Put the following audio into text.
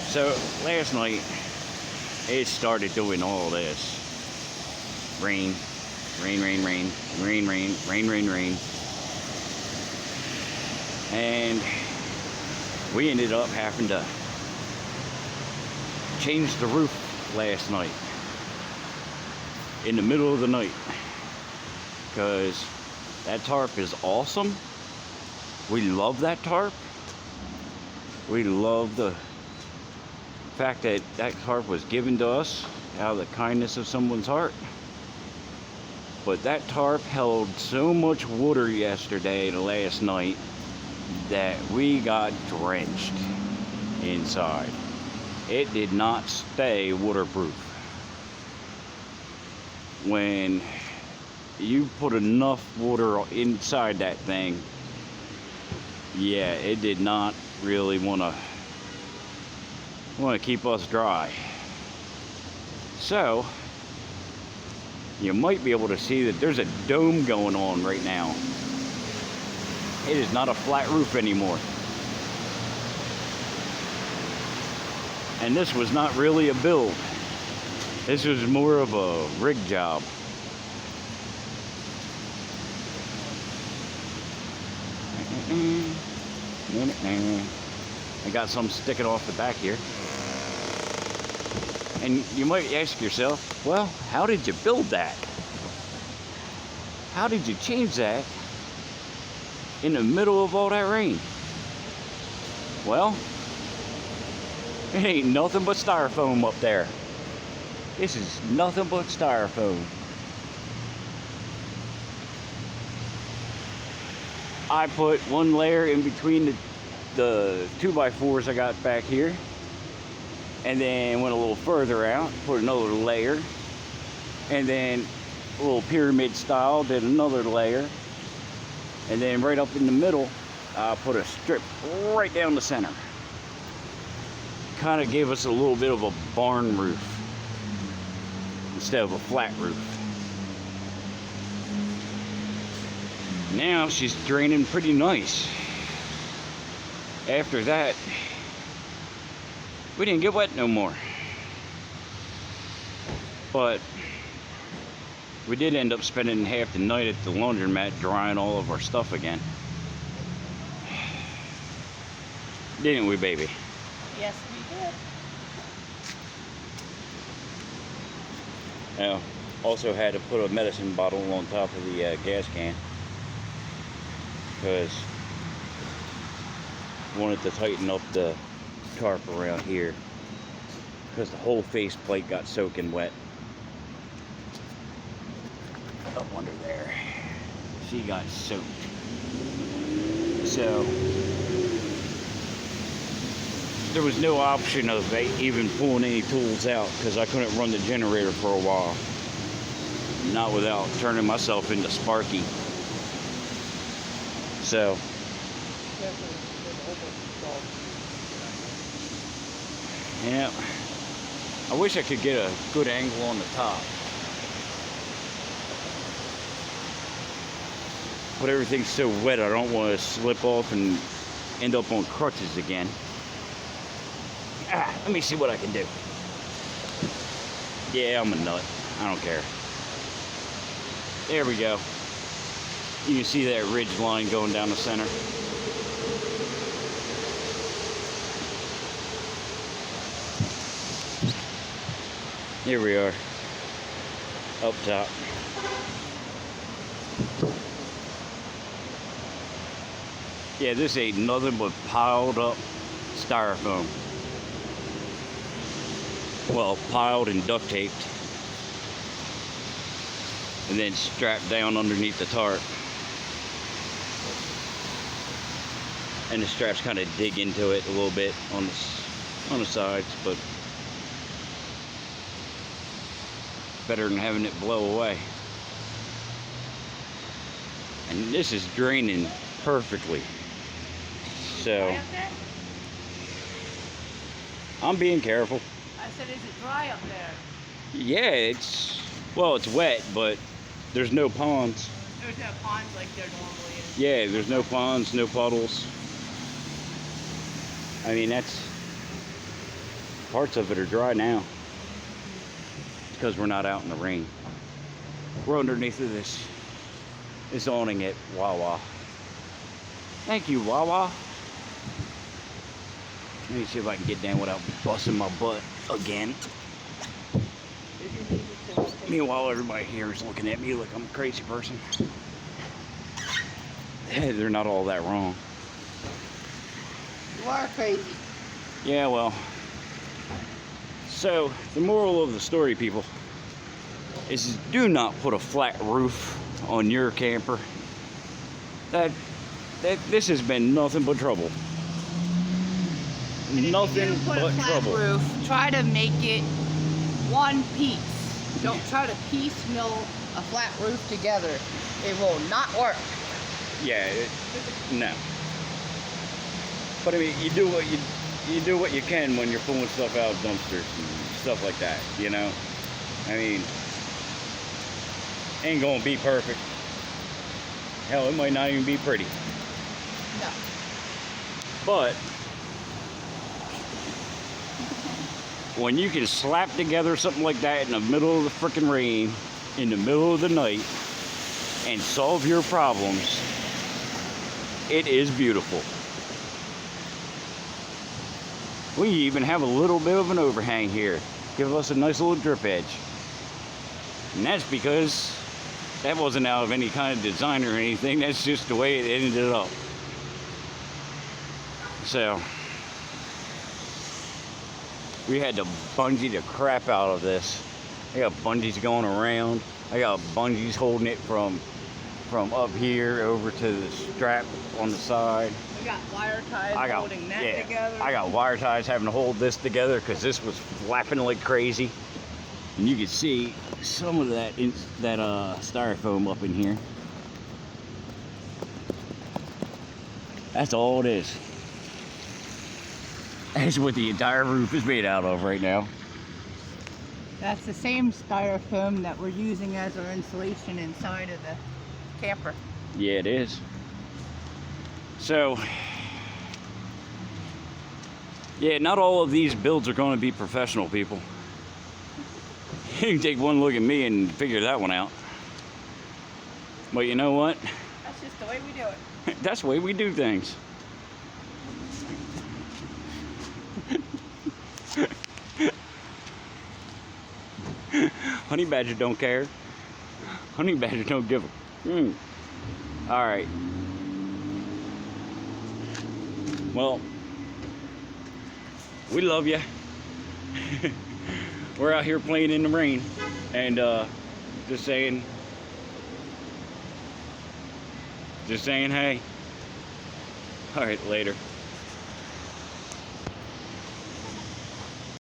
So last night it started doing all this. Rain, rain, rain, rain, rain, rain, rain, rain, rain. And we ended up having to change the roof last night. In the middle of the night. Because that tarp is awesome. We love that tarp. We love the fact that that tarp was given to us out of the kindness of someone's heart. But that tarp held so much water yesterday and last night that we got drenched inside. It did not stay waterproof. When you put enough water inside that thing, yeah, it did not really want to keep us dry. So you might be able to see that there's a dome going on right now. It is not a flat roof anymore. And this was not really a build. This was more of a rig job. I got some sticking off the back here. And you might ask yourself, well, how did you build that? How did you change that in the middle of all that rain? Well, it ain't nothing but styrofoam up there. This is nothing but styrofoam. I put one layer in between the 2x4s I got back here, and then went a little further out, put another layer, and then a little pyramid style, did another layer, and then right up in the middle, I put a strip right down the center. Kind of gave us a little bit of a barn roof instead of a flat roof. Now she's draining pretty nice. After that, we didn't get wet no more. But we did end up spending half the night at the laundromat drying all of our stuff again. Didn't we, baby? Yes, we did. Now, also had to put a medicine bottle on top of the gas can because wanted to tighten up the tarp around here because the whole face plate got soaking wet. Up under there, she got soaked. So there was no option of even pulling any tools out because I couldn't run the generator for a while. Not without turning myself into Sparky. So yeah, I wish I could get a good angle on the top. But everything's so wet, I don't want to slip off and end up on crutches again. Let me see what I can do. Yeah, I'm a nut. I don't care. There we go. You can see that ridge line going down the center. Here we are. Up top. Yeah, this ain't nothing but piled up styrofoam. Well, piled and duct taped. And then strapped down underneath the tarp. And the straps kind of dig into it a little bit on the sides, but better than having it blow away. And this is draining perfectly. So I'm being careful. I said, is it dry up there? Yeah, it's wet, but there's no ponds. There's no ponds like there normally is. Yeah, there's no ponds, no puddles. I mean, Parts of it are dry now. Because we're not out in the rain. We're underneath of this awning at Wawa. Thank you, Wawa. Let me see if I can get down without busting my butt again. Meanwhile, everybody here is looking at me like I'm a crazy person. Hey, they're not all that wrong. You are crazy. Yeah, well. So, the moral of the story, people, is do not put a flat roof on your camper. This has been nothing but trouble. And if Nothing you do put but a flat trouble. roof, try to make it one piece. Don't try to piecemeal a flat roof together. It will not work. Yeah, no. But I mean, you do what you can when you're pulling stuff out of dumpsters and stuff like that. You know, I mean, ain't gonna be perfect. Hell, it might not even be pretty. No. But when you can slap together something like that in the middle of the freaking rain, in the middle of the night, and solve your problems, it is beautiful. We even have a little bit of an overhang here. Give us a nice little drip edge. And that's because that wasn't out of any kind of design or anything. That's just the way it ended up. So we had to bungee the crap out of this. I got bungees going around. I got bungees holding it from up here over to the strap on the side. We got wire ties holding that together. I got wire ties having to hold this together because this was flapping like crazy. And you can see some of that styrofoam up in here. That's all it is. That's what the entire roof is made out of right now. That's the same styrofoam that we're using as our insulation inside of the camper. Yeah, it is. So, yeah, not all of these builds are going to be professional, people. You can take one look at me and figure that one out. But you know what? That's just the way we do it. That's the way we do things. Honey Badger don't care. Honey Badger don't give a... All right. Well, we love you. We're out here playing in the rain and just saying hey. All right, later.